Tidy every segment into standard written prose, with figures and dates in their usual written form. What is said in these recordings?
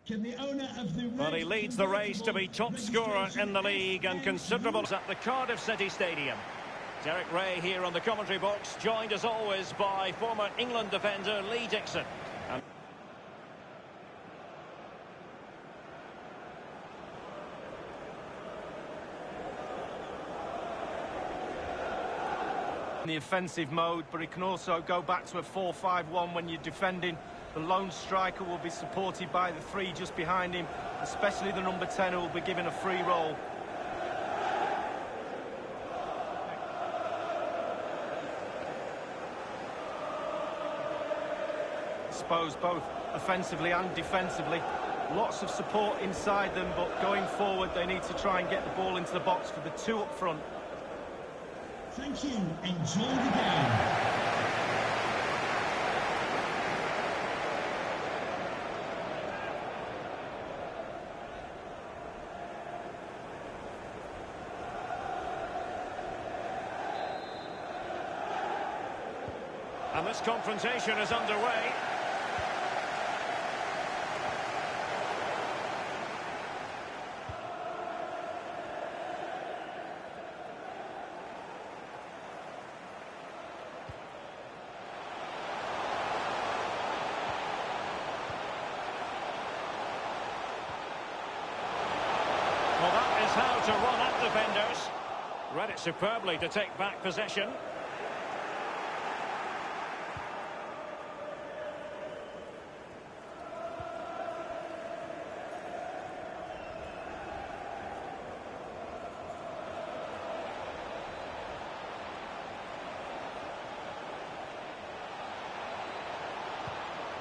Can the owner of the Well, he leads the race to be top scorer in the league and considerable at the Cardiff City Stadium. Derek Ray here on the commentary box, joined as always by former England defender Lee Dixon. In the offensive mode, but he can also go back to a 4-5-1 when you're defending. The lone striker will be supported by the three just behind him, especially the number 10 who will be given a free roll. I suppose both offensively and defensively. Lots of support inside them, but going forward they need to try and get the ball into the box for the two up front. Thank you. Enjoy the game. And this confrontation is underway. Well, that is how to run at defenders. Read it superbly to take back possession.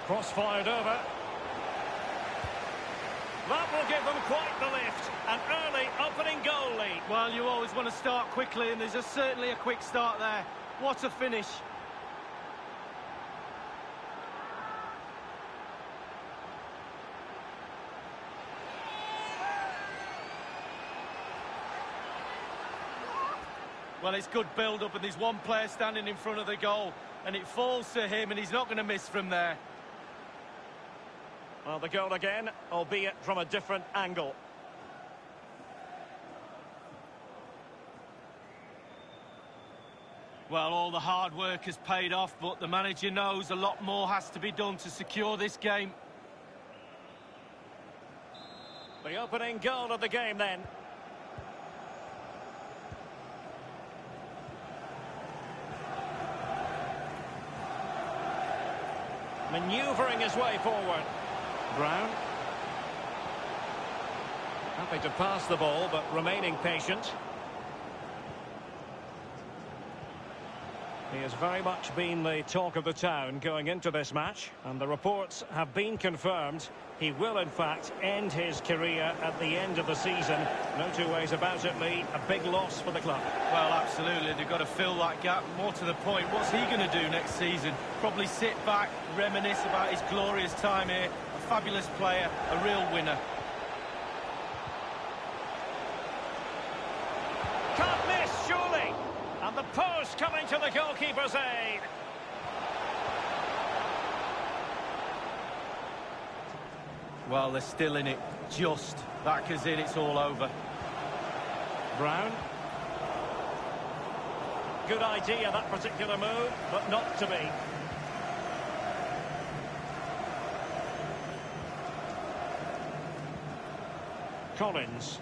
Cross-fired over. That will give them quite the lift. An early opening goal lead. Well, you always want to start quickly, and there's certainly a quick start there. What a finish. Well, it's good build-up, and there's one player standing in front of the goal, and it falls to him, and he's not going to miss from there. Well, the goal again, albeit from a different angle. Well, all the hard work has paid off, but the manager knows a lot more has to be done to secure this game. The opening goal of the game then. Manoeuvring his way forward. Brown. Happy to pass the ball, but remaining patient. He has very much been the talk of the town going into this match, and the reports have been confirmed. He will, in fact, end his career at the end of the season. No two ways about it, Lee. A big loss for the club. Well, absolutely. They've got to fill that gap. More to the point, what's he going to do next season? Probably sit back, reminisce about his glorious time here. A fabulous player, a real winner. Can't miss, surely. And the post coming to the goalkeeper's aid. Well, they're still in it. Just. That is in, it's all over. Brown. Good idea, that particular move, but not to be. Collins.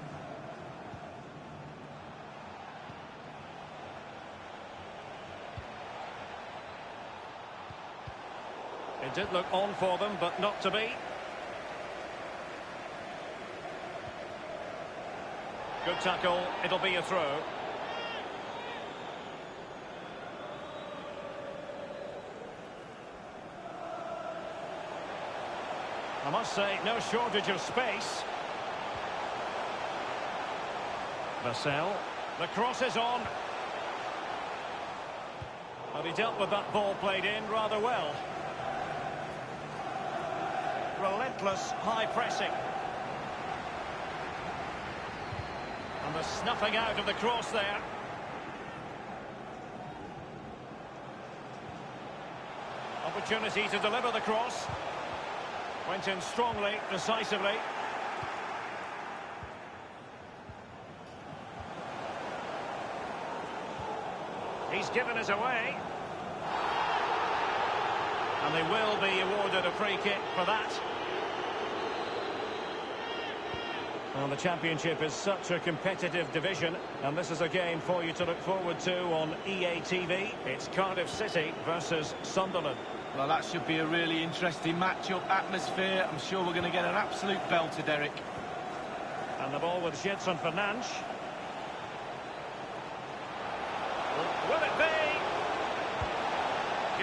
It did look on for them, but not to be. Good tackle, it'll be a throw. I must say, no shortage of space. Vassell, the cross is on. Well, he dealt with that ball played in rather well. Relentless high pressing. And the snuffing out of the cross there. Opportunity to deliver the cross. Went in strongly, decisively. He's given us away. And they will be awarded a free kick for that. Well, the Championship is such a competitive division, and this is a game for you to look forward to on EA TV. It's Cardiff City versus Sunderland. Well, that should be a really interesting match-up atmosphere. I'm sure we're going to get an absolute belter, Derek. And the ball with Gedson Fernandes. Will it be?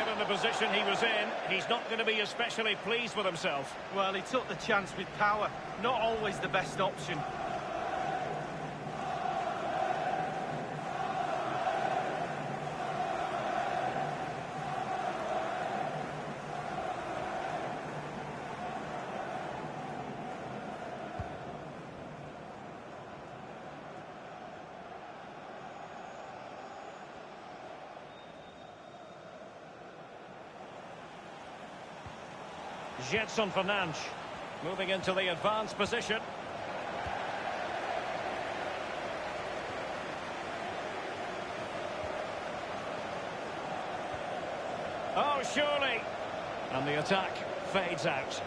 Given the position he was in, he's not going to be especially pleased with himself. Well, he took the chance with power. Not always the best option. Gedson Fernandes moving into the advanced position. Oh, surely. And the attack fades out.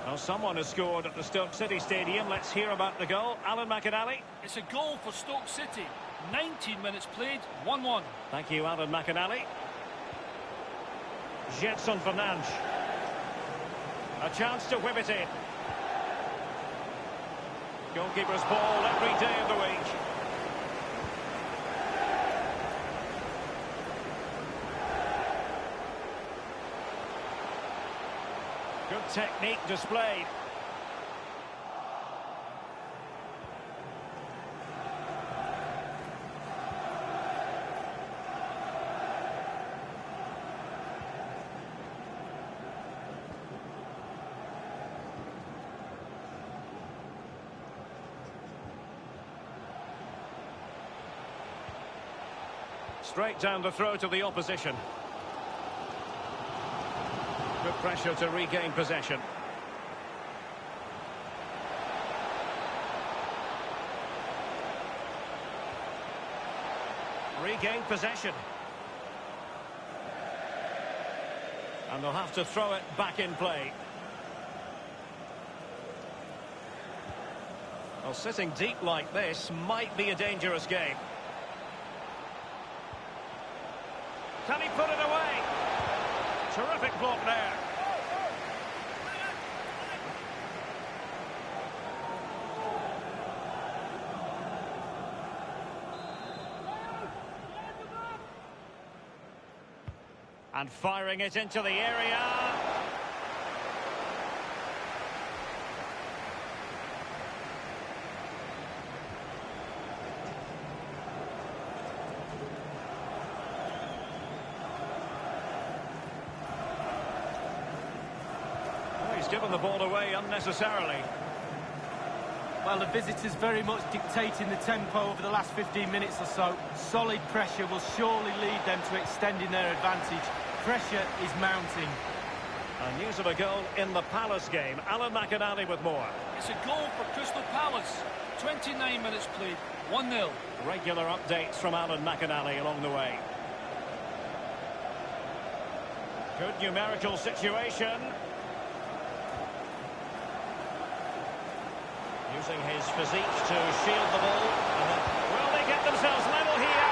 Well, someone has scored at the Stoke City Stadium. Let's hear about the goal. Alan McInally. It's a goal for Stoke City. 19 minutes played, 1-1. Thank you, Alan McInally. Gedson Fernandes. A chance to whip it in. Goalkeeper's ball every day of the week. Good technique displayed. Straight down the throat of the opposition. Good pressure to regain possession. Regain possession. And they'll have to throw it back in play. Well, sitting deep like this might be a dangerous game. Can he put it away? Terrific block there. And firing it into the area. Given the ball away unnecessarily. Well, the visitors very much dictating the tempo over the last 15 minutes or so. Solid pressure will surely lead them to extending their advantage. Pressure is mounting. And news of a goal in the Palace game. Alan McInally with more. It's a goal for Crystal Palace. 29 minutes played, 1-0. Regular updates from Alan McInally along the way. Good numerical situation. Using his physique to shield the ball. Will they get themselves level here?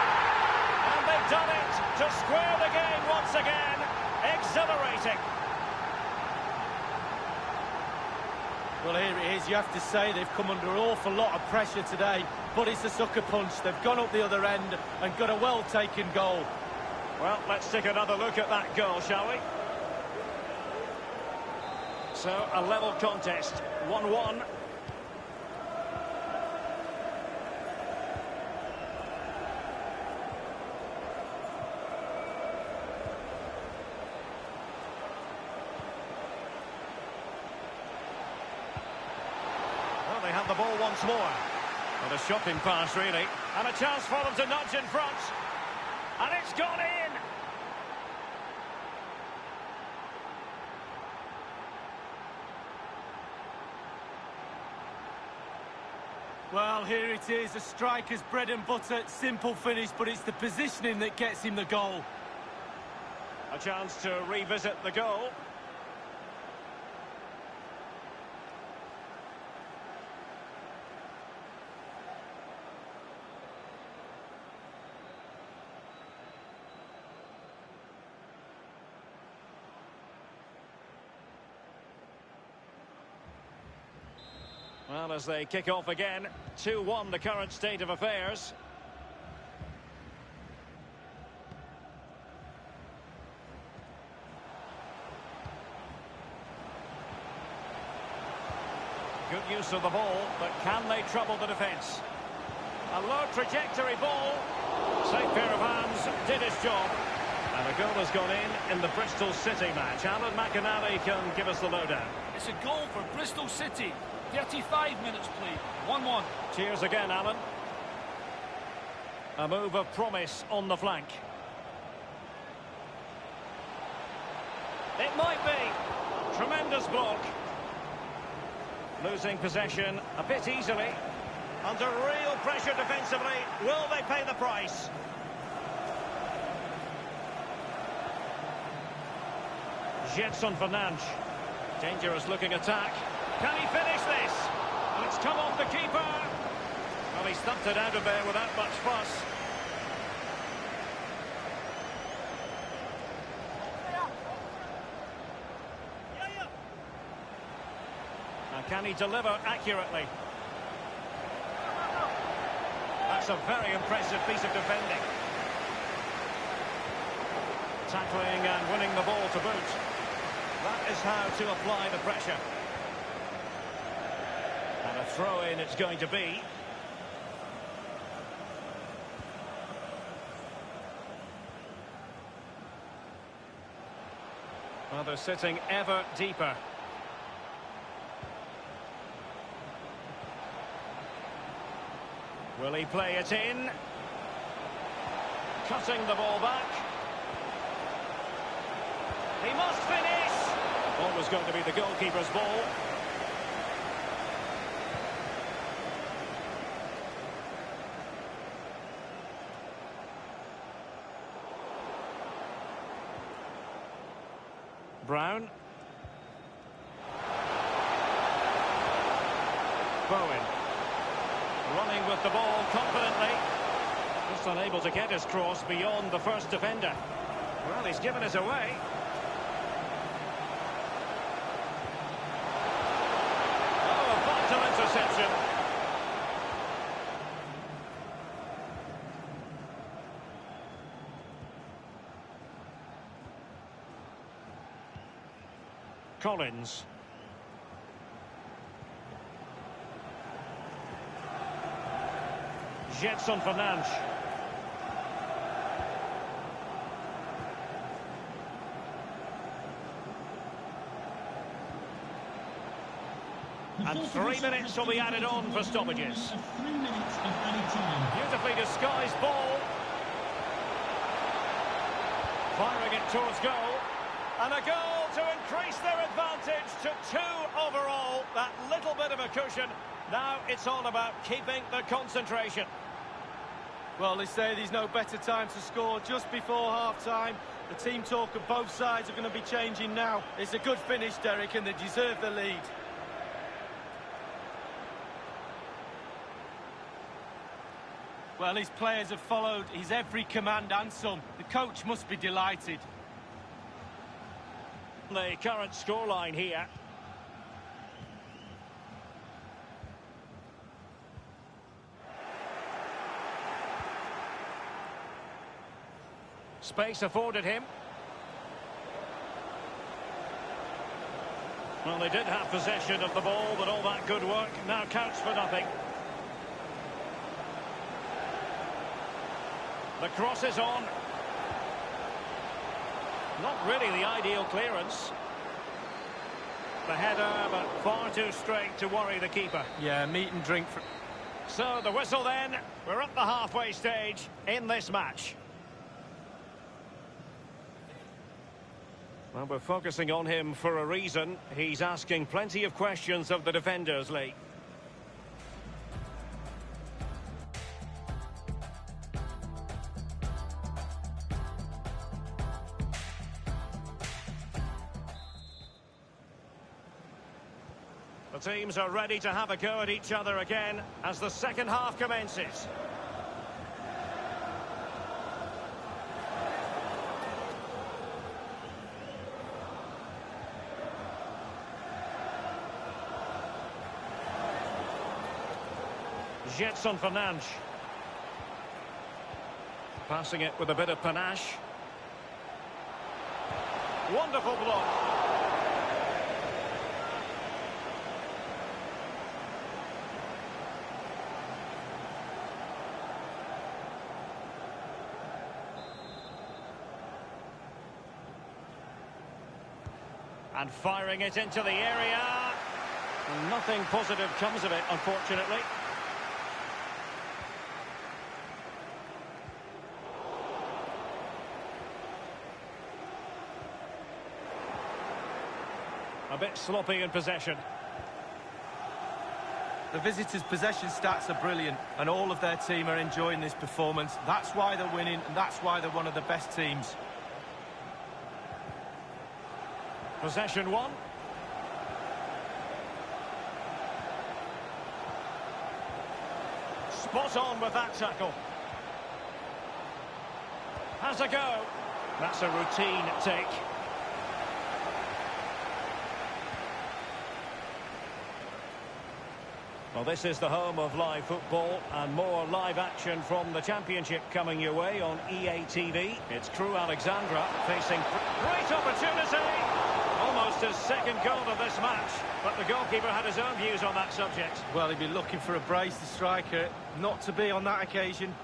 And they've done it to square the game once again. Exhilarating. Well, here it is. You have to say they've come under an awful lot of pressure today, but it's a sucker punch. They've gone up the other end and got a well-taken goal. Well, let's take another look at that goal, shall we? So, a level contest, 1-1. They have the ball once more. Well, a shocking pass, really. And a chance for them to nudge in front. And it's gone in! Well, here it is, a striker's bread and butter, simple finish, but it's the positioning that gets him the goal. A chance to revisit the goal. Well, as they kick off again, 2-1 the current state of affairs. Good use of the ball, but can they trouble the defence? A low trajectory ball. Safe pair of hands, did his job. And a goal has gone in the Bristol City match. Alan McInally can give us the lowdown. It's a goal for Bristol City. 35 minutes played, 1-1. Cheers again, Alan. A move of promise on the flank. It might be. Tremendous block. Losing possession a bit easily. Under real pressure defensively. Will they pay the price? Gedson Fernandes. Dangerous looking attack. Can he finish this? And it's come off the keeper. Well, he stumped it out of there without much fuss. Now, can he deliver accurately? That's a very impressive piece of defending. Tackling and winning the ball to boot. That is how to apply the pressure. And a throw-in it's going to be. Well, they're sitting ever deeper. Will he play it in? Cutting the ball back. He must finish! Always going to be the goalkeeper's ball. Brown. Bowen. Running with the ball confidently. Just unable to get his cross beyond the first defender. Well, he's given us away. Oh, a vital interception. Collins. Gedson Fernandes. And 3 minutes will be added on for stoppages. 3 minutes of added time. Beautifully disguised ball. Firing it towards goal. And a goal to increase their advantage to 2 overall. That little bit of a cushion. Now it's all about keeping the concentration. Well, they say there's no better time to score just before half-time. The team talk of both sides are going to be changing now. It's a good finish, Derek, and they deserve the lead. Well, his players have followed his every command and some. The coach must be delighted. The current scoreline here. Space afforded him. Well, they did have possession of the ball, but all that good work now counts for nothing. The cross is on. Not really the ideal clearance. The header, but far too straight to worry the keeper. Yeah, meat and drink for... So the whistle then. We're at the halfway stage in this match. Well, we're focusing on him for a reason. He's asking plenty of questions of the defenders, Lee. The teams are ready to have a go at each other again as the second half commences. Jetson Fernandes. Passing it with a bit of panache. Wonderful block. And firing it into the area. And nothing positive comes of it, unfortunately. A bit sloppy in possession. The visitors' possession stats are brilliant, and all of their team are enjoying this performance. That's why they're winning, and that's why they're one of the best teams. Possession one. Spot on with that tackle. Has a go. That's a routine take. Well, this is the home of live football, and more live action from the Championship coming your way on EA TV. It's Crewe Alexandra facing great opportunity. Almost his second goal of this match, but the goalkeeper had his own views on that subject. Well, he'd be looking for a brace, the striker, not to be on that occasion.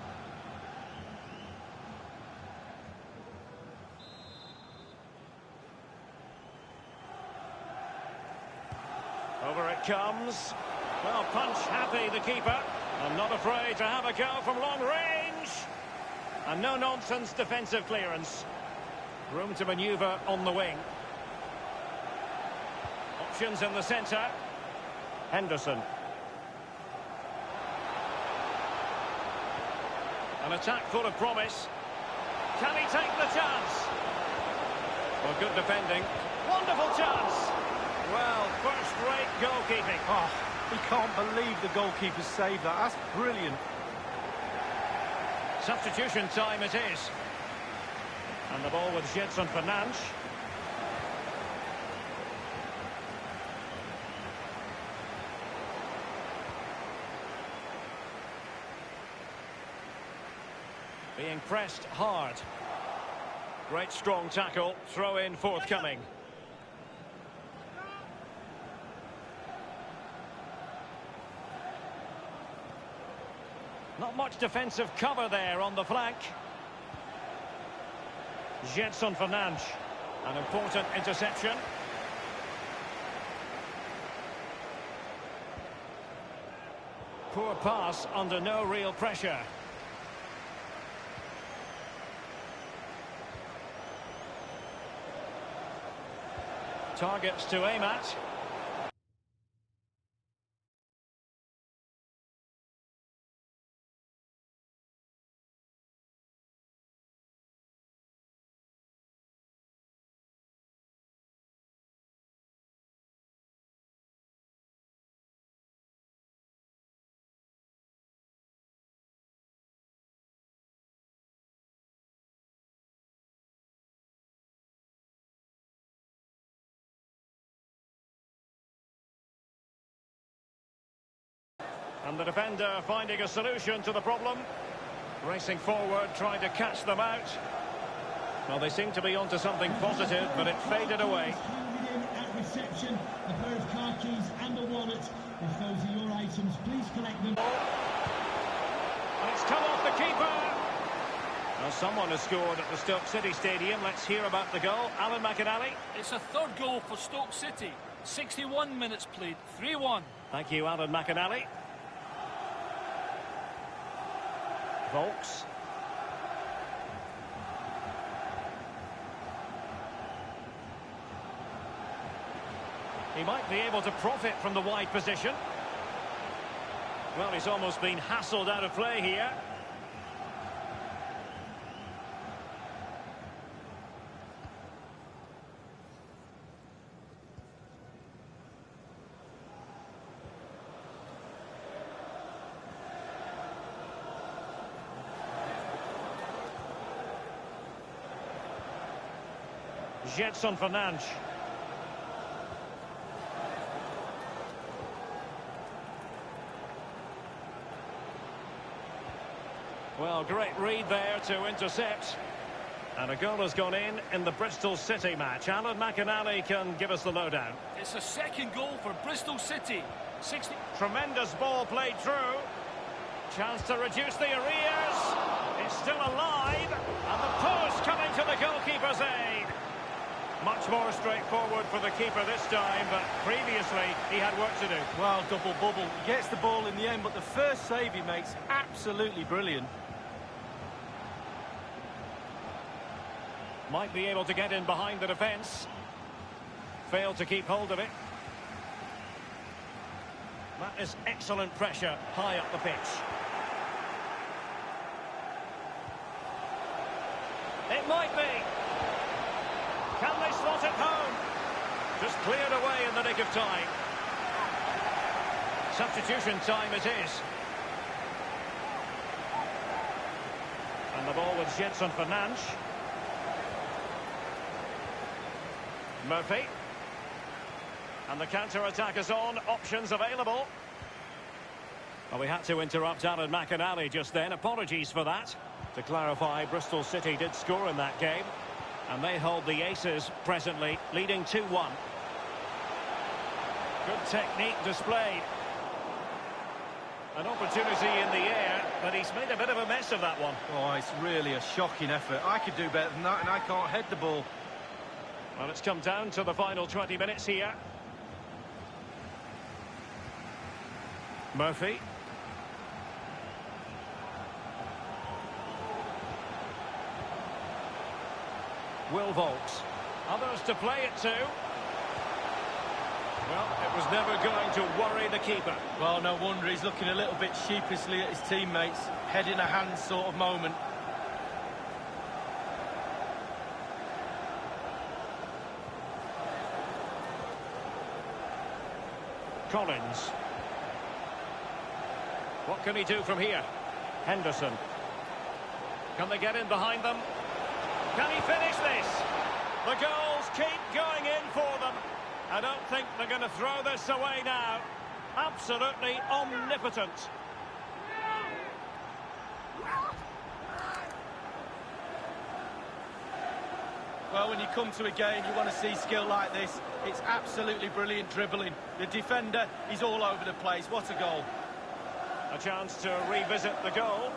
Over it comes. Well, punch happy, the keeper. And not afraid to have a go from long range. And no-nonsense defensive clearance. Room to manoeuvre on the wing. Options in the centre. Henderson. An attack full of promise. Can he take the chance? Well, good defending. Wonderful chance. Well, first-rate goalkeeping. Oh, he can't believe the goalkeeper saved that. That's brilliant. Substitution time it is. And the ball with Jetson Fernandes. Being pressed hard. Great strong tackle. Throw in forthcoming. Not much defensive cover there on the flank. Jetson Fernandes. An important interception. Poor pass under no real pressure. Targets to aim at. And the defender finding a solution to the problem. Racing forward, trying to catch them out. Well, they seem to be onto something positive, but it faded away. At reception, a pair of car keys and a wallet. If those are your items, please collect them. And it's come off the keeper. Well, someone has scored at the Stoke City Stadium. Let's hear about the goal. Alan McAnally. It's a third goal for Stoke City. 61 minutes played, 3-1. Thank you, Alan McAnally. Volks. He might be able to profit from the wide position. Well, he's almost been hassled out of play here. Gedson Fernandes. Well, great read there to intercept. And a goal has gone in the Bristol City match. Alan McInally can give us the lowdown. It's a second goal for Bristol City. 60. Tremendous ball played through. Chance to reduce the arrears. It's still alive. And the post coming to the goalkeeper's aid. Much more straightforward for the keeper this time, but previously he had work to do. Well, double bubble. He gets the ball in the end, but the first save he makes, absolutely brilliant. Might be able to get in behind the defence. Failed to keep hold of it. That is excellent pressure high up the pitch. It might be. Can they slot it home? Just cleared away in the nick of time. Substitution time it is. And the ball with Gedson Fernandes. Murphy. And the counter-attack is on. Options available. Well, we had to interrupt Alan McInally just then. Apologies for that. To clarify, Bristol City did score in that game. And they hold the aces presently, leading 2-1. Good technique displayed. An opportunity in the air, but he's made a bit of a mess of that one. Oh, it's really a shocking effort. I could do better than that, and I can't head the ball. Well, it's come down to the final 20 minutes here. Murphy. Will Volks. Others to play it to. Well, it was never going to worry the keeper. Well, no wonder he's looking a little bit sheepishly at his teammates. Head in a hand sort of moment. Collins. What can he do from here? Henderson. Can they get in behind them? Can he finish this? The goals keep going in for them. I don't think they're going to throw this away now. Absolutely omnipotent. Well, when you come to a game, you want to see skill like this. It's absolutely brilliant dribbling. The defender, he's all over the place. What a goal. A chance to revisit the goal.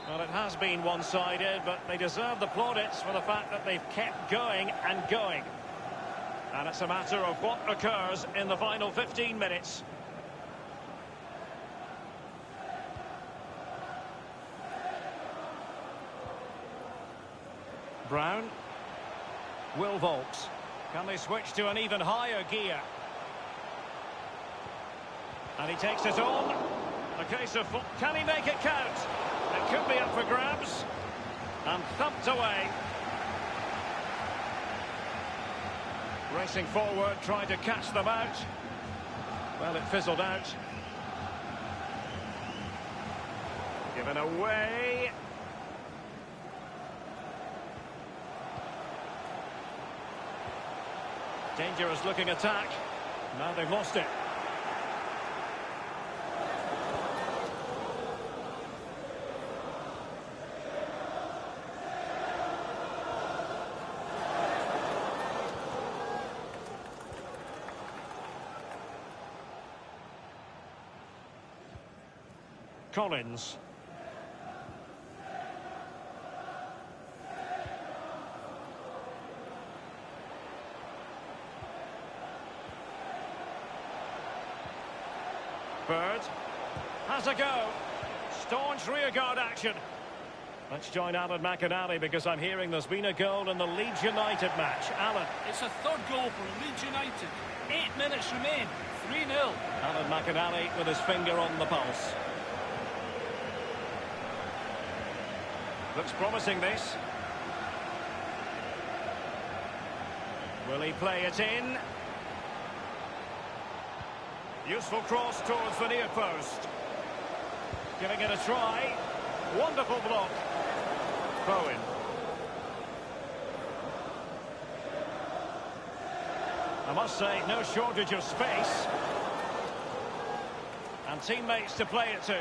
Well, it has been one-sided, but they deserve the plaudits for the fact that they've kept going and going. And it's a matter of what occurs in the final 15 minutes. Brown. Will Volks. Can they switch to an even higher gear? And he takes it on. A case of... Can he make it count? It could be up for grabs. And thumped away. Racing forward, trying to catch them out. Well, it fizzled out. Given away. Dangerous looking attack. Now they've lost it. Collins. Bird has a go. Staunch rearguard action. Let's join Alan McInally because I'm hearing there's been a goal in the Leeds United match. Alan. It's a third goal for Leeds United. 8 minutes remain. 3-0. Alan McInally with his finger on the pulse. Looks promising, this. Will he play it in? Useful cross towards the near post. Giving it a try. Wonderful block. Bowen. I must say, no shortage of space. And teammates to play it to.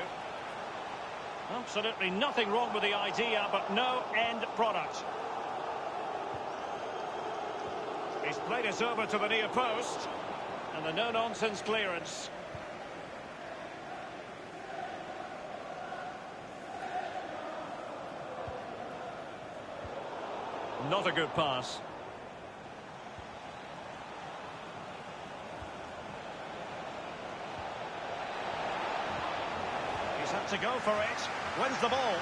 Absolutely nothing wrong with the idea, but no end product. He's played it over to the near post. And the no-nonsense clearance. Not a good pass. He's had to go for it. Wins the ball.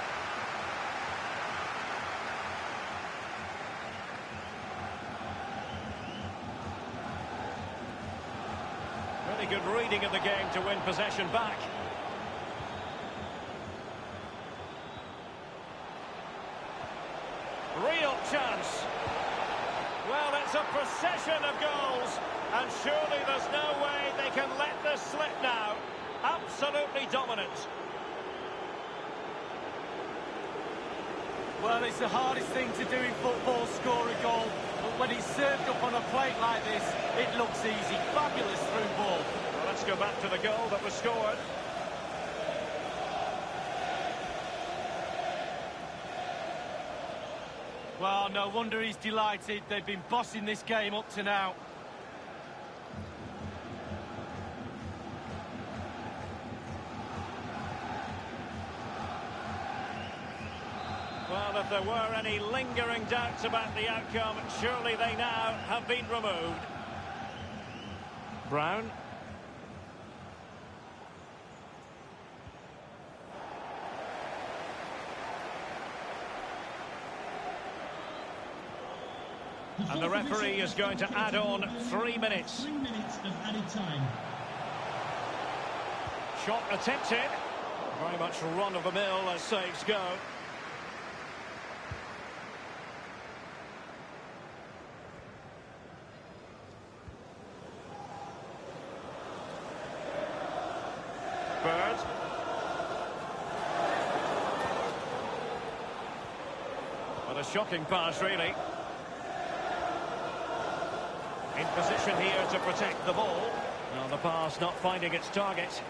Really good reading of the game to win possession back. Real chance. Well, it's a procession of goals, and surely there's no way they can let this slip now. Absolutely dominant. Well, it's the hardest thing to do in football, score a goal. But when it's served up on a plate like this, it looks easy. Fabulous through ball. Well, let's go back to the goal that was scored. Well, no wonder he's delighted. They've been bossing this game up to now. Well, if there were any lingering doubts about the outcome, surely they now have been removed. Brown. And the referee is going to add on 3 minutes. 3 minutes of added time. Shot attempted. Very much run-of-the-mill as saves go. Bird. What a shocking pass, really. In position here to protect the ball. Now the pass not finding its target.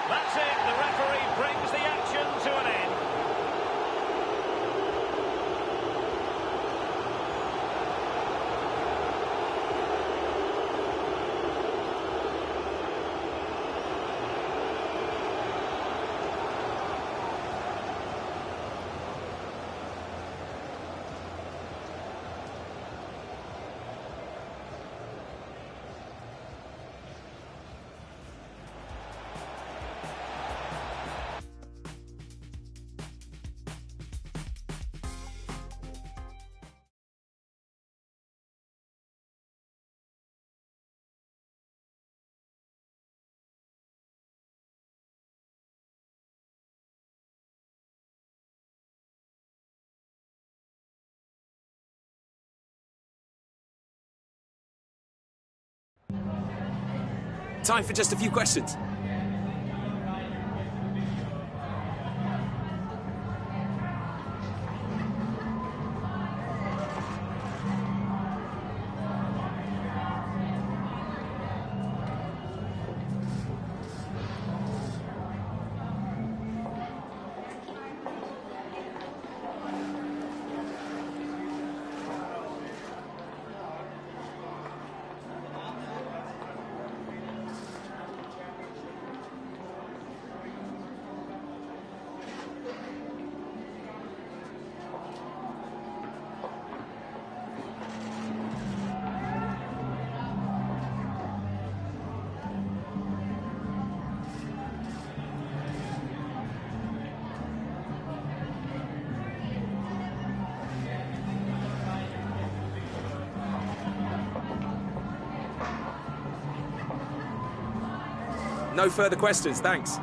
That's it. The referee brings the action to an end. Time for just a few questions. No further questions, thanks.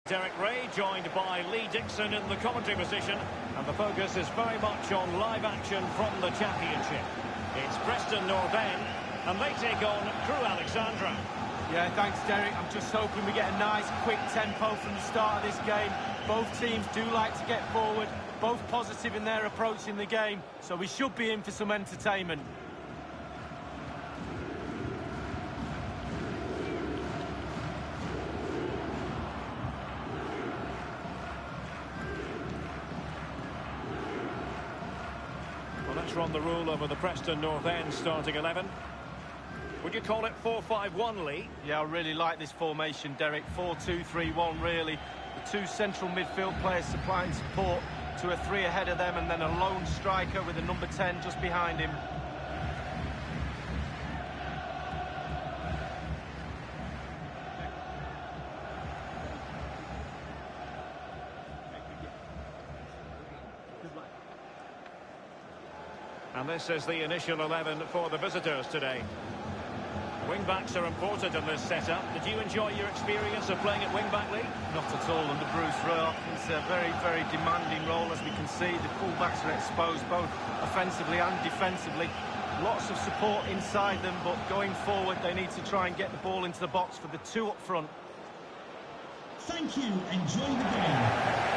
Derek Ray, joined by Lee Dixon in the commentary position, and the focus is very much on live action from the Championship. It's Preston North End, and they take on Crewe Alexandra. Yeah, thanks, Derek. I'm just hoping we get a nice, quick tempo from the start of this game. Both teams do like to get forward, both positive in their approach in the game, so we should be in for some entertainment. Well, let's run the rule over the Preston North End starting 11. Would you call it 4-5-1, Lee? Yeah, I really like this formation, Derek. 4-2-3-1, really. The two central midfield players supplying support to a three ahead of them, and then a lone striker with a number 10 just behind him. And this is the initial 11 for the visitors today. Wing-backs are important in this setup. Did you enjoy your experience of playing at wing-back, Lee? Not at all under Bruce Rowe. It's a very, very demanding role, as we can see. The full-backs are exposed both offensively and defensively. Lots of support inside them, but going forward, they need to try and get the ball into the box for the two up front. Thank you. Enjoy the game.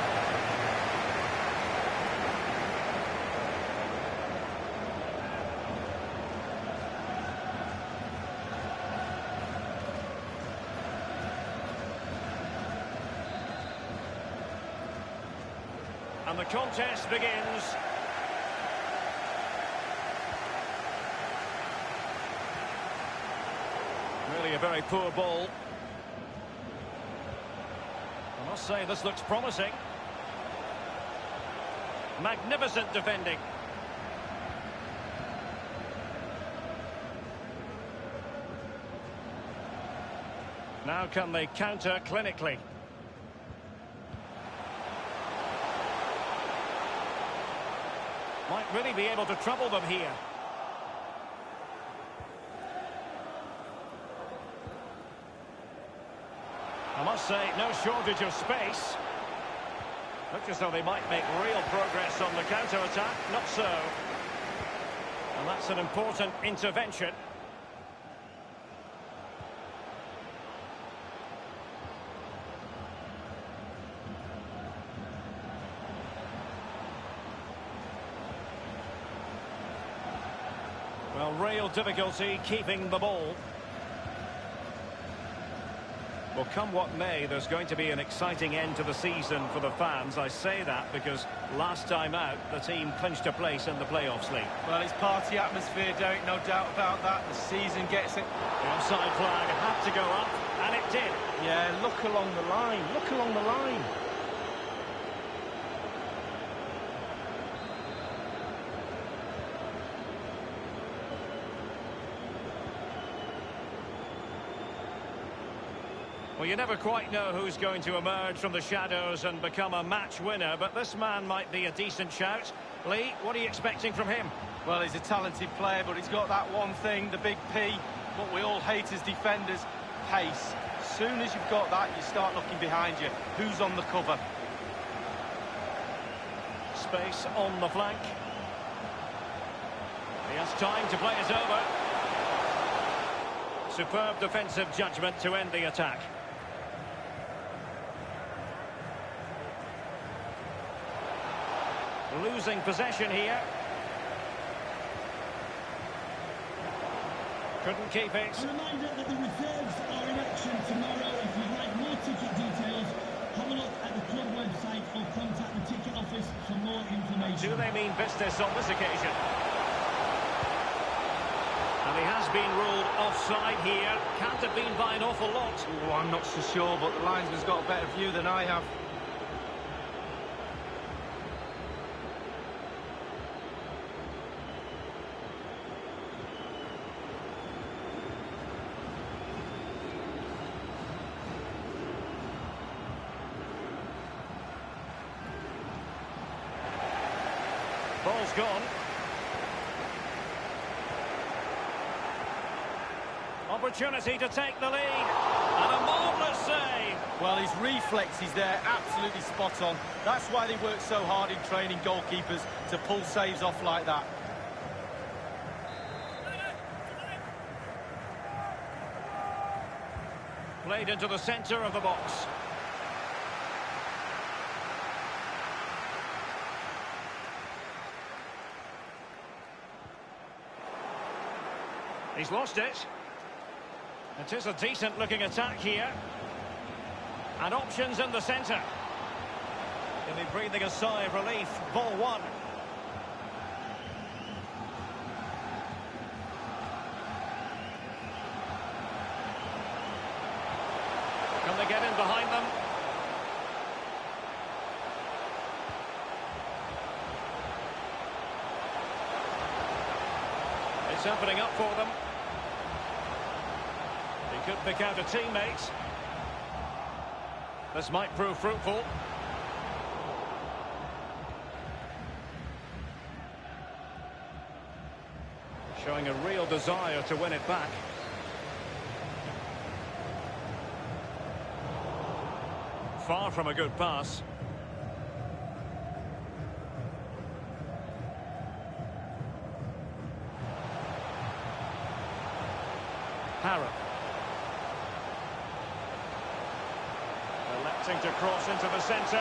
And the contest begins. Really a very poor ball. I must say this looks promising. Magnificent defending. Now can they counter clinically? Might really be able to trouble them here. I must say, no shortage of space. Looks as though they might make real progress on the counter-attack. Not so. And that's an important intervention. Well, real difficulty keeping the ball. Well, come what may, there's going to be an exciting end to the season for the fans. I say that because last time out, the team clinched a place in the playoffs, League. Well, it's party atmosphere, Derek, no doubt about that. The season gets it. The offside flag had to go up, and it did. Yeah, look along the line. Look along the line. Well, you never quite know who's going to emerge from the shadows and become a match winner, but this man might be a decent shout. Lee, what are you expecting from him? Well, he's a talented player, but he's got that one thing, the big P, what we all hate as defenders, pace. As soon as you've got that, you start looking behind you. Who's on the cover? Space on the flank. He has time to play it over. Superb defensive judgment to end the attack. Losing possession here. Couldn't keep it. A reminder that the reserves are in action tomorrow. If you'd like more ticket details, have a look at the club website or contact the ticket office for more information. Do they mean business on this occasion? And he has been ruled offside here. Can't have been by an awful lot. Oh, I'm not so sure, but the linesman's got a better view than I have. Ball's gone. Opportunity to take the lead. And a marvellous save. Well, his reflexes there, absolutely spot on. That's why they work so hard in training goalkeepers, to pull saves off like that. Played into the centre of the box. He's lost it. It is a decent-looking attack here. And options in the centre. He'll be breathing a sigh of relief. Ball one. Can they get in behind them? It's opening up for them. He could pick out a teammate. This might prove fruitful. Showing a real desire to win it back. Far from a good pass. Harrop. Electing to cross into the centre.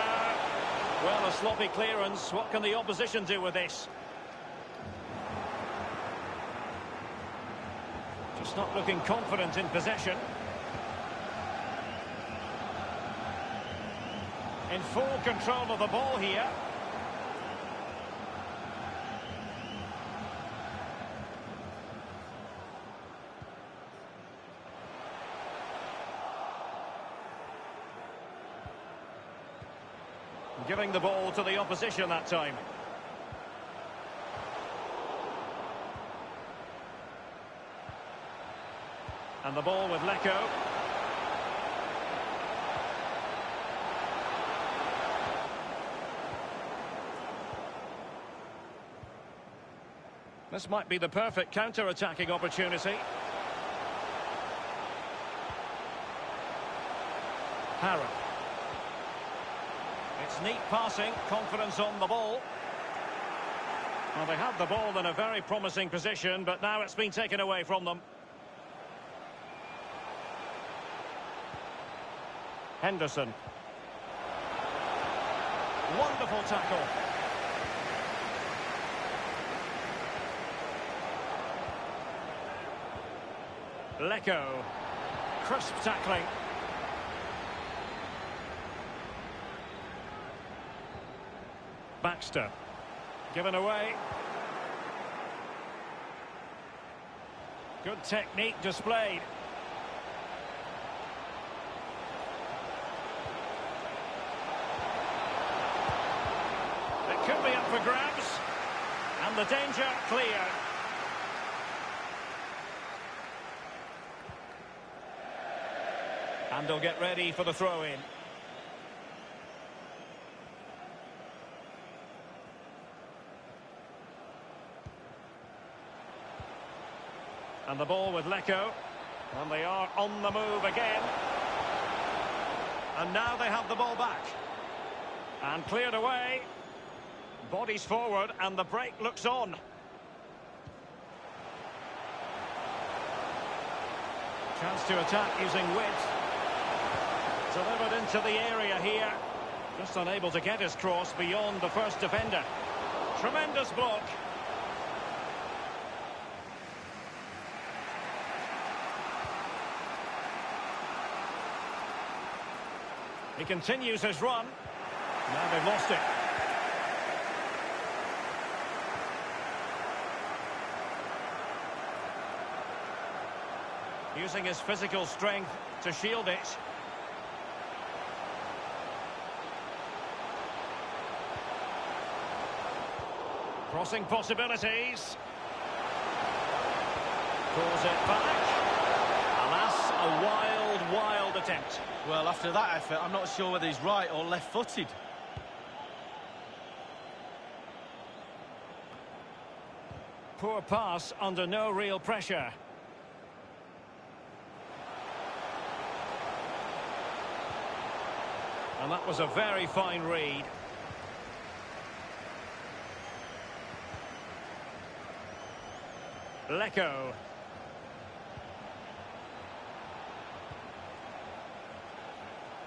Well, a sloppy clearance. What can the opposition do with this? Just not looking confident in possession. In full control of the ball here. Giving the ball to the opposition that time. And the ball with Lecco. This might be the perfect counter-attacking opportunity. Harrop. It's neat passing, confidence on the ball. Well, they had the ball in a very promising position, but now it's been taken away from them. Henderson. Wonderful tackle. Lecco. Crisp tackling. Baxter. Given away. Good technique displayed. It could be up for grabs. And the danger clear. And they'll get ready for the throw-in. And the ball with Lecco. And they are on the move again. And now they have the ball back. And cleared away. Bodies forward and the break looks on. Chance to attack using width. Delivered into the area here. Just unable to get his cross beyond the first defender. Tremendous block. He continues his run. Now they've lost it. Using his physical strength to shield it. Crossing possibilities. Pulls it back. Alas, a wild, wild attempt. Well, after that effort, I'm not sure whether he's right or left-footed. Poor pass under no real pressure. And that was a very fine read. Lecco.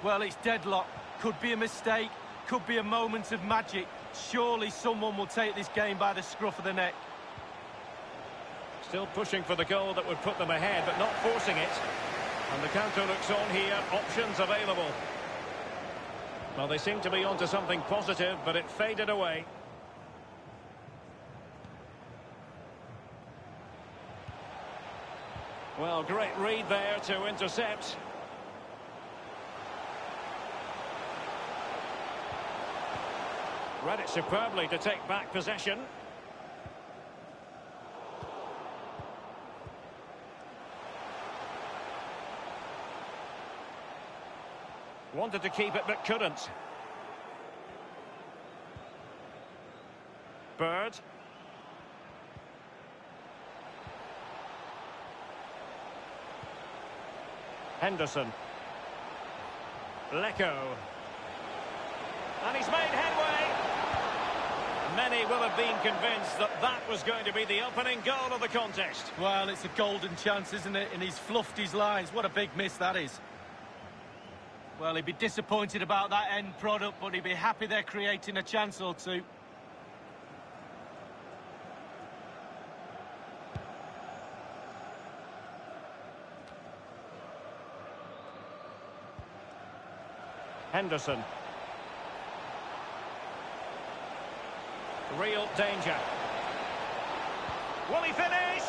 Well, it's deadlock. Could be a mistake, could be a moment of magic. Surely someone will take this game by the scruff of the neck. Still pushing for the goal that would put them ahead, but not forcing it. And the counter looks on here, options available. Well, they seem to be onto something positive, but it faded away. Well, great read there to intercept. Read it superbly to take back possession. Wanted to keep it, but couldn't. Bird. Henderson. Lecco. And he's made headway. Many will have been convinced that that was going to be the opening goal of the contest. Well, it's a golden chance, isn't it? And he's fluffed his lines. What a big miss that is. Well, he'd be disappointed about that end product, but he'd be happy they're creating a chance or two. Henderson. Real danger. Will he finish?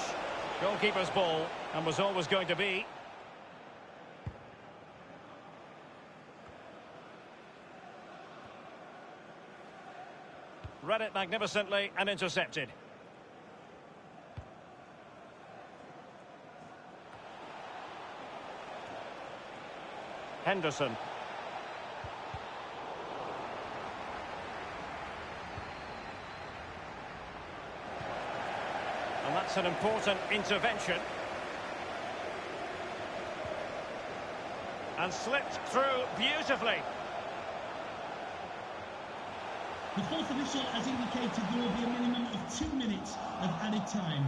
Goalkeeper's ball, and was always going to be. Read it magnificently and intercepted. Henderson. And that's an important intervention. And slipped through beautifully. The fourth official has indicated there will be a minimum of 2 minutes of added time.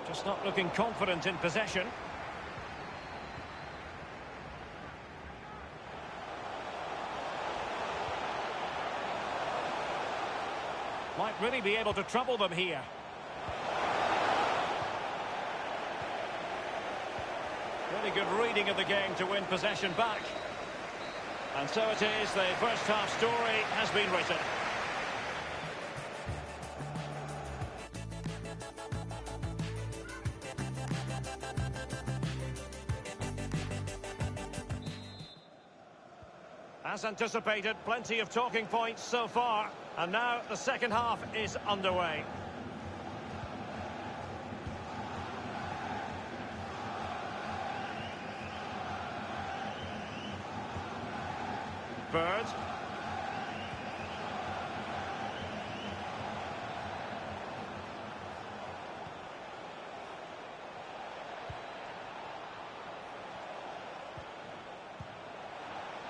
Just not looking confident in possession. Might really be able to trouble them here. Really good reading of the game to win possession back. And so it is, the first half story has been written. As anticipated, plenty of talking points so far. And now the second half is underway. Bird.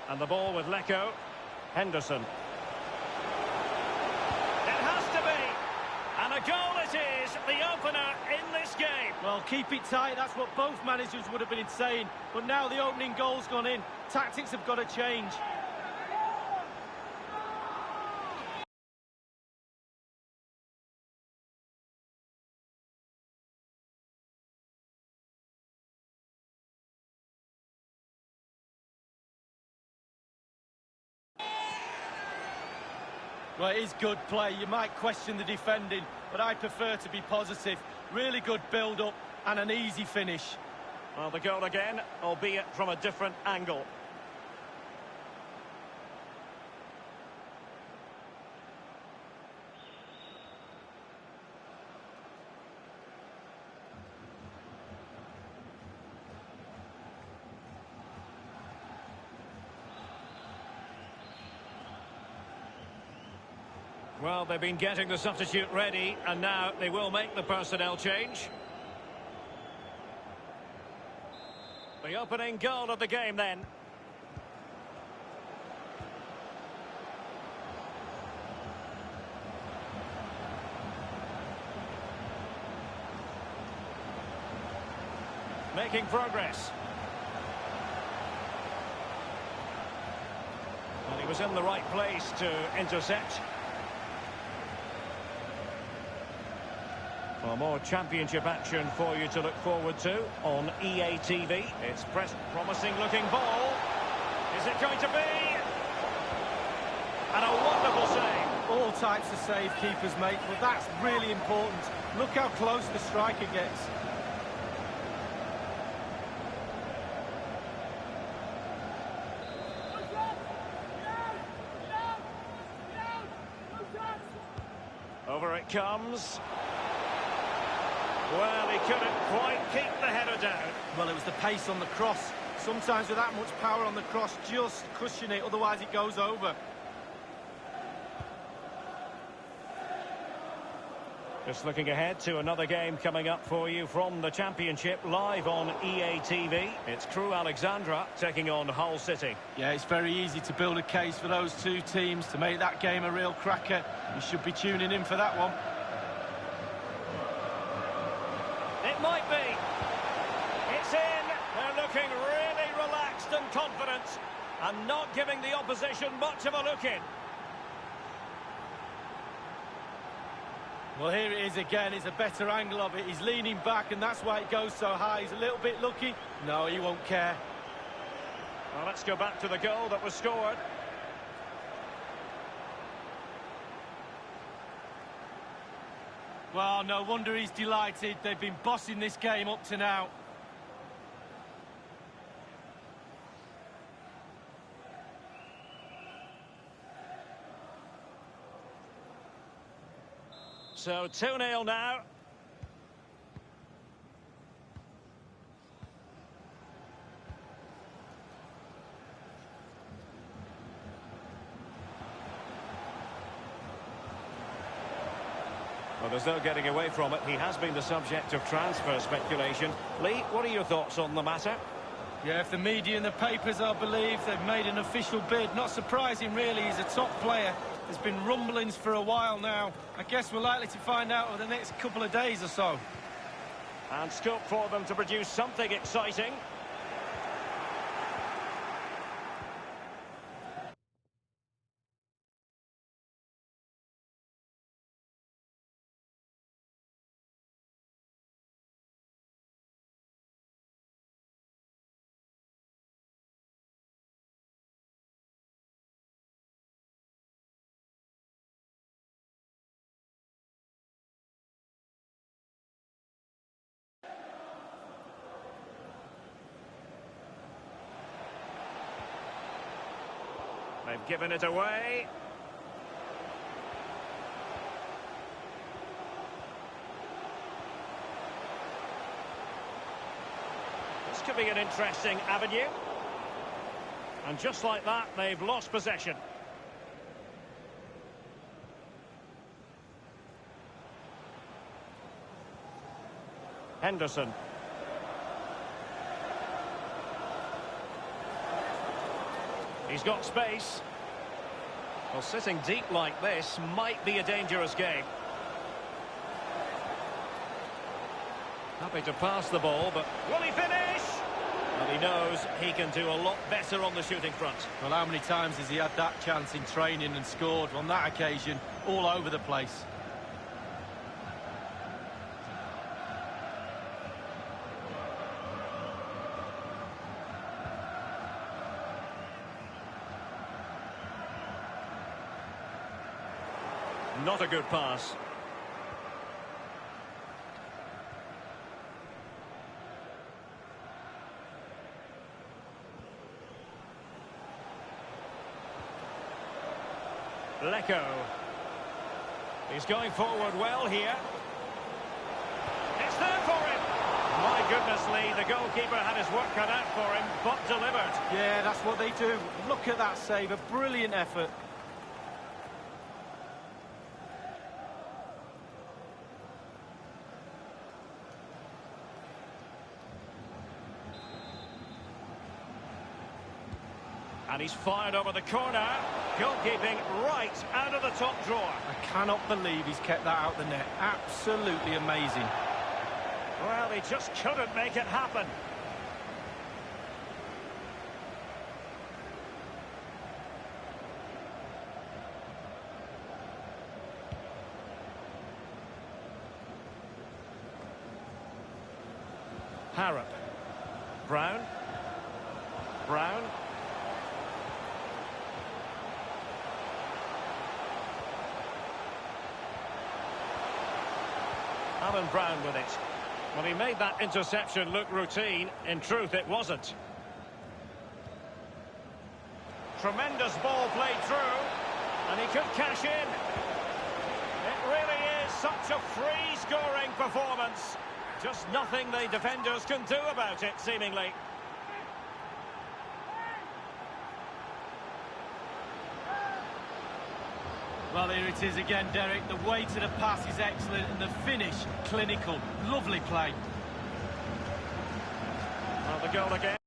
And the ball with Lecco. Henderson. It has to be. And a goal it is, the opener in this game. Well, keep it tight, that's what both managers would have been saying. But now the opening goal's gone in. Tactics have got to change. Well, it is good play. You might question the defending, but I prefer to be positive. Really good build-up and an easy finish. Well, the goal again, albeit from a different angle. Well, they've been getting the substitute ready, and now they will make the personnel change. The opening goal of the game then. Making progress. And he was in the right place to intercept. For more championship action for you to look forward to on EA TV. It's promising looking ball. Is it going to be? And a wonderful save. All types of save keepers make, but that's really important. Look how close the striker gets. Over it comes. Well, he couldn't quite keep the header down. Well, it was the pace on the cross. Sometimes with that much power on the cross, just cushion it, otherwise it goes over. Just looking ahead to another game coming up for you from the Championship, live on EA TV. It's Crewe Alexandra taking on Hull City. Yeah, it's very easy to build a case for those two teams to make that game a real cracker. You should be tuning in for that one. It might be. It's in. They're looking really relaxed and confident and not giving the opposition much of a look in. Well, here it is again. It's a better angle of it. He's leaning back, and that's why it goes so high. He's a little bit lucky. No, he won't care. Well, let's go back to the goal that was scored. Well, no wonder he's delighted. They've been bossing this game up to now. So 2-0 now. Well, there's no getting away from it. He has been the subject of transfer speculation. Lee, what are your thoughts on the matter? Yeah, if the media and the papers are believed, they've made an official bid. Not surprising, really. He's a top player. There's been rumblings for a while now. I guess we're likely to find out over the next couple of days or so. And scope for them to produce something exciting. They've given it away. This could be an interesting avenue. And just like that, they've lost possession. Henderson. He's got space. Well, sitting deep like this might be a dangerous game. Happy to pass the ball, but will he finish? Well, he knows he can do a lot better on the shooting front. Well, how many times has he had that chance in training and scored? On that occasion, all over the place. Not a good pass. Lecco. He's going forward well here. It's there for him. My goodness, Lee, the goalkeeper had his work cut out for him, but delivered. Yeah, that's what they do. Look at that save, a brilliant effort. And he's fired over the corner. Goalkeeping right out of the top drawer. I cannot believe he's kept that out the net. Absolutely amazing. Well, he just couldn't make it happen. Harrop. Brown. Brown. Alan Brown with it. Well, he made that interception look routine. In truth, it wasn't. Tremendous ball played through, and he could cash in. It really is such a free-scoring performance. Just nothing the defenders can do about it, seemingly. Well, here it is again, Derek. The way to the pass is excellent, and the finish, clinical. Lovely play. Well, the goal again.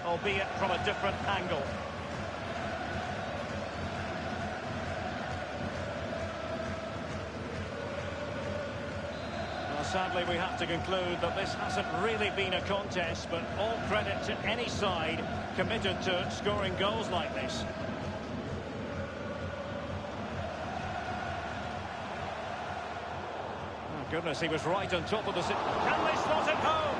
Albeit from a different angle. Well, sadly, we have to conclude that this hasn't really been a contest, but all credit to any side committed to scoring goals like this. Oh, goodness, he was right on top of the... Can they slot it home?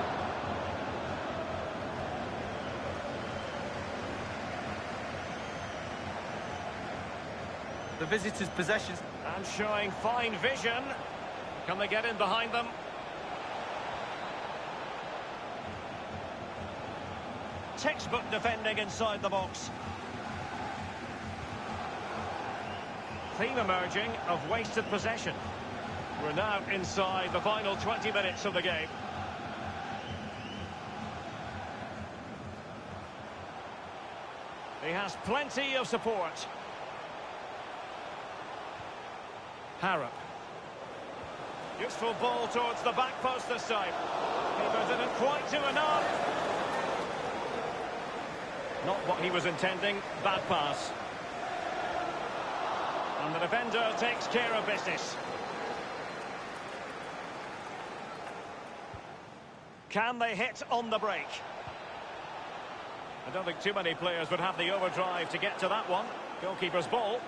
The visitors' possessions. And showing fine vision. Can they get in behind them? Textbook defending inside the box. Theme emerging of wasted possession. We're now inside the final 20 minutes of the game. He has plenty of support. Harrop. Useful ball towards the back post this time. Keeper didn't quite do enough. Not what he was intending. Bad pass. And the defender takes care of business. Can they hit on the break? I don't think too many players would have the overdrive to get to that one. Goalkeeper's ball.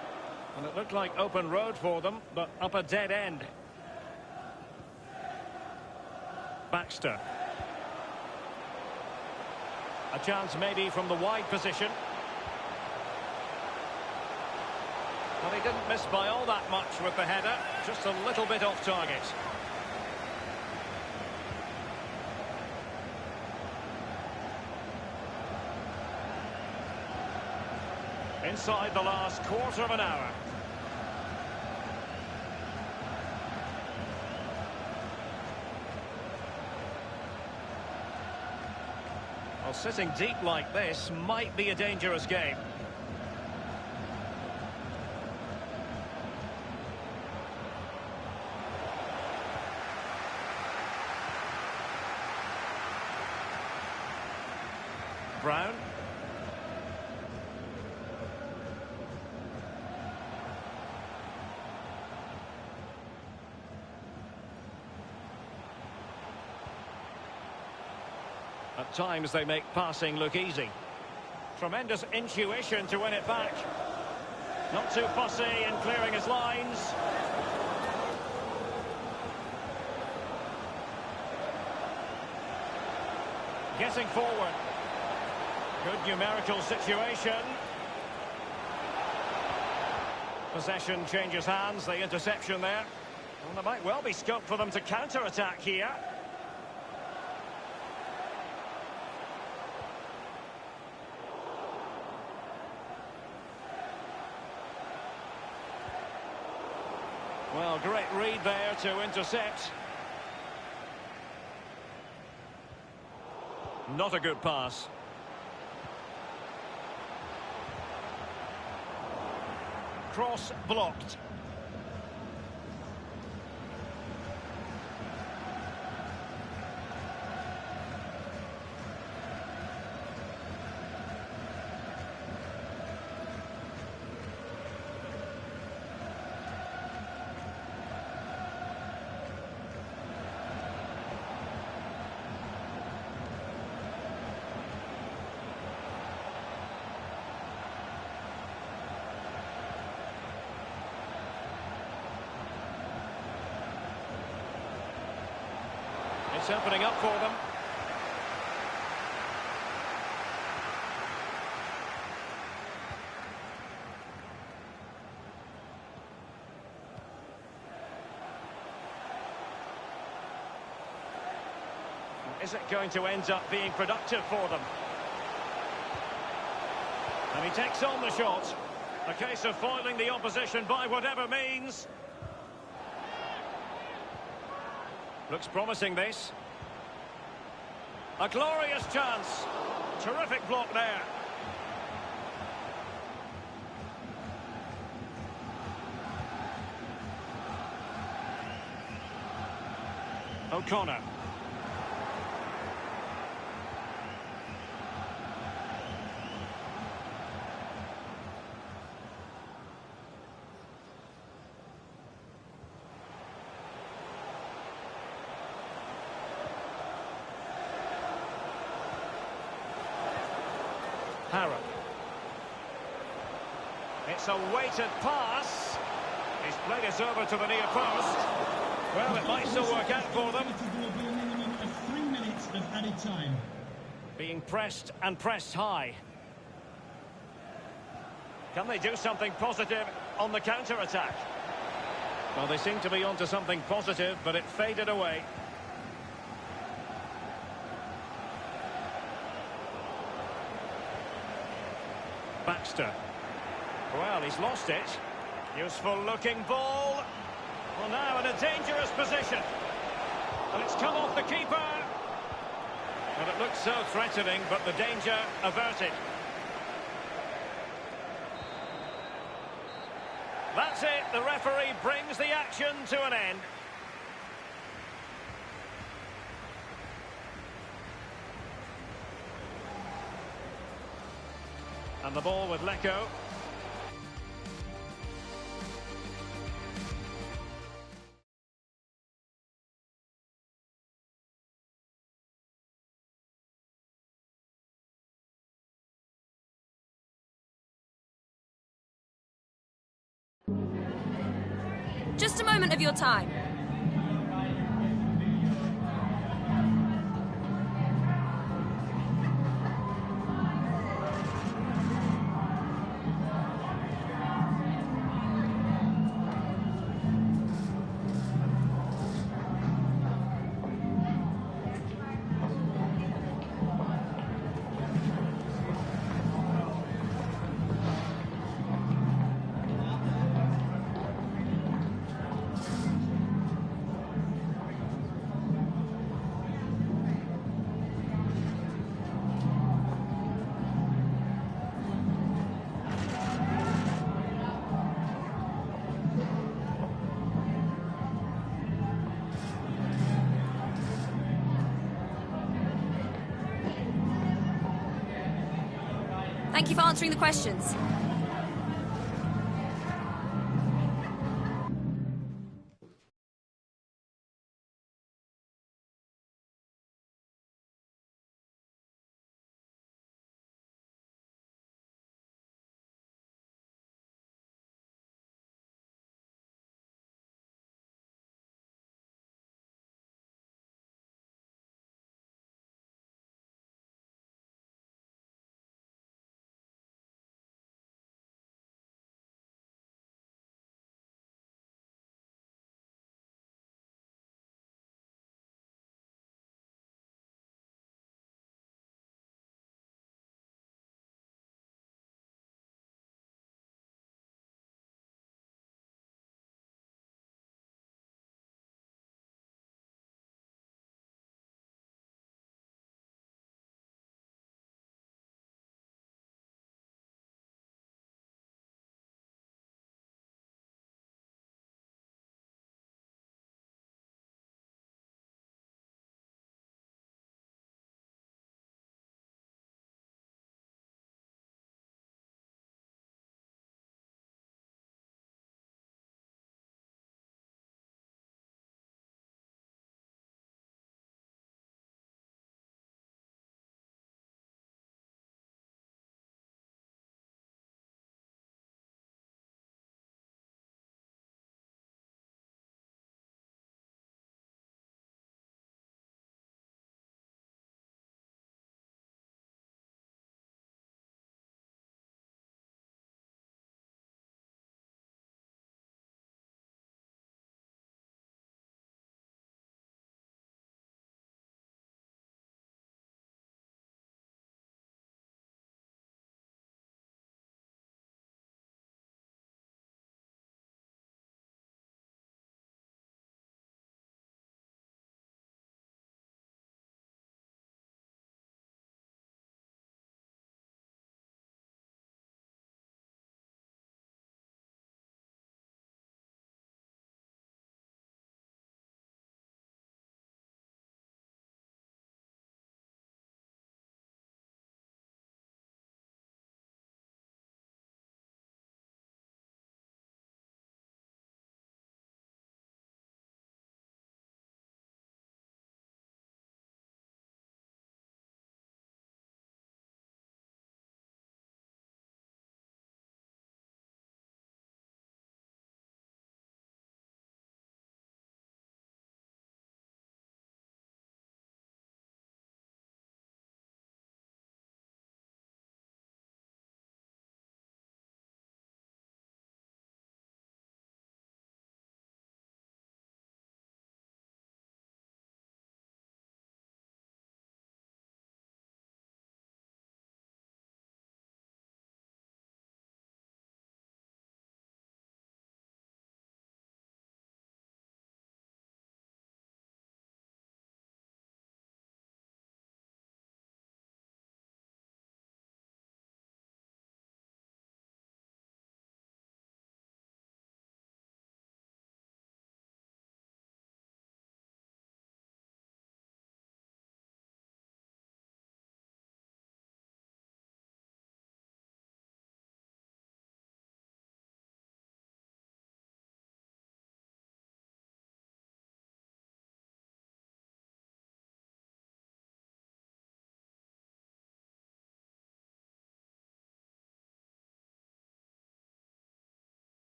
And it looked like open road for them, but up a dead end. Baxter. A chance maybe from the wide position. Well, he didn't miss by all that much with the header, just a little bit off target. Inside the last quarter of an hour. Well, sitting deep like this might be a dangerous game. Brown. At times they make passing look easy. Tremendous intuition to win it back. Not too fussy in clearing his lines. Getting forward. Good numerical situation. Possession changes hands, the interception there. Well, there might well be scope for them to counter-attack here. Well, great read there to intercept. Not a good pass. Cross blocked. It's opening up for them. Is it going to end up being productive for them? And he takes on the shot. A case of foiling the opposition by whatever means. Looks promising, this. A glorious chance. Terrific block there. O'Connor. It's a weighted pass. He's played it over to the near post. Well, it might still work out for them. There will be a minimum of 3 minutes of added time. Being pressed and pressed high. Can they do something positive on the counter-attack? Well, they seem to be onto something positive, but it faded away. Baxter. Well, he's lost it. Useful looking ball. Well, now in a dangerous position. And it's come off the keeper. Well, it looks so threatening, but the danger averted. That's it. The referee brings the action to an end. And the ball with Lecco. Just a moment of your time. Thank you for answering the questions.